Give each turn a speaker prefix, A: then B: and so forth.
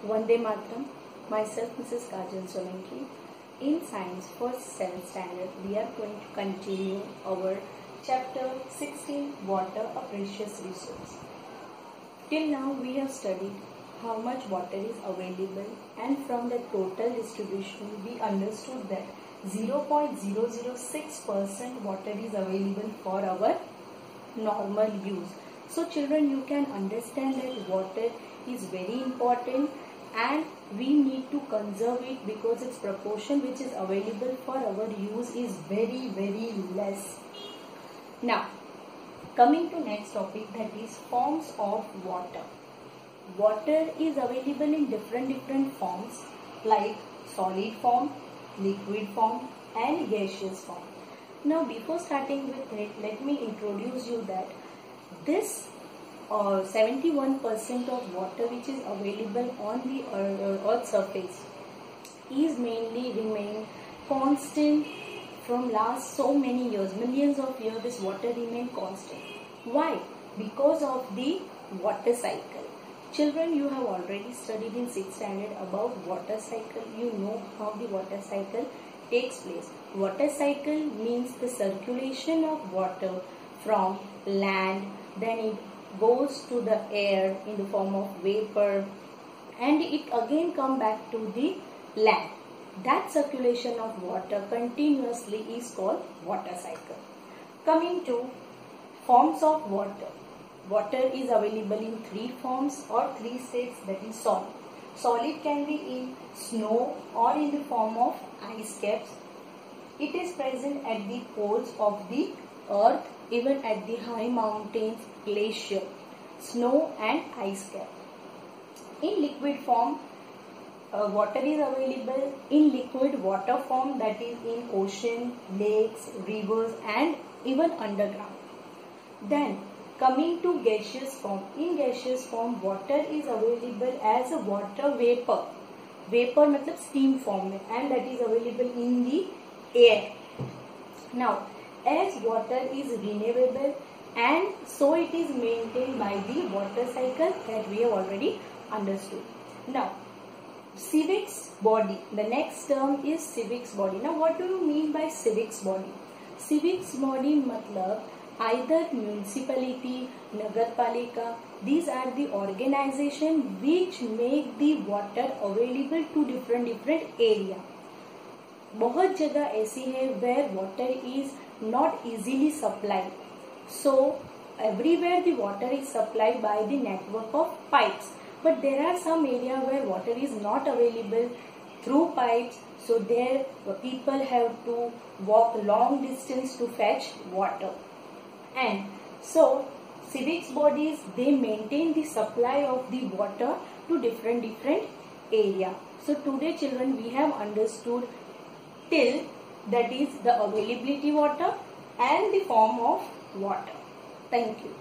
A: Vande Mataram. Myself, Mrs. Kajal Solanki. In Science for 7th standard, we are going to continue our chapter 16, Water, a Precious Resource. Till now, we have studied how much water is available, and from the total distribution, we understood that 0.006% water is available for our normal use. So children, you can understand that water is very important and we need to conserve it because its proportion which is available for our use is very less. Now, coming to next topic, that is forms of water. Water is available in different forms like solid form, liquid form and gaseous form. Now before starting with it, let me introduce you that this 71% of water which is available on the earth surface is mainly remain constant from last so many years, millions of years. This water remain constant. Why? Because of the water cycle. Children, you have already studied in 6th standard about water cycle. You know how the water cycle takes place. Water cycle means the circulation of water from land, then it goes to the air in the form of vapor, and it again come back to the land. That circulation of water continuously is called water cycle. Coming to forms of water. Water is available in 3 forms or 3 states, that is solid. Solid can be in snow or in the form of ice caps. It is present at the poles of the earth, even at the high mountains, glacier, snow and ice cap. In liquid form, water is available in liquid water form, that is in ocean, lakes, rivers and even underground. Then coming to gaseous form. In gaseous form, water is available as a water vapor. Vapor मतलब steam form में, and that is available in the air. Now, as water is renewable and so it is maintained by the water cycle that we have already understood. Now, civics body. The next term is civics body. Now, what do you mean by civics body? Civics body मतलब either municipality, nagarpalika, these are the organization which make the water available to different area. बहुत जगह ऐसी है where water is not easily supplied. So everywhere the water is supplied by the network of pipes. But there are some area where water is not available through pipes. So there people have to walk long distance to fetch water. And so civics bodies, they maintain the supply of the water to different area. So today children, we have understood till that is the availability water and the form of water. Thank you.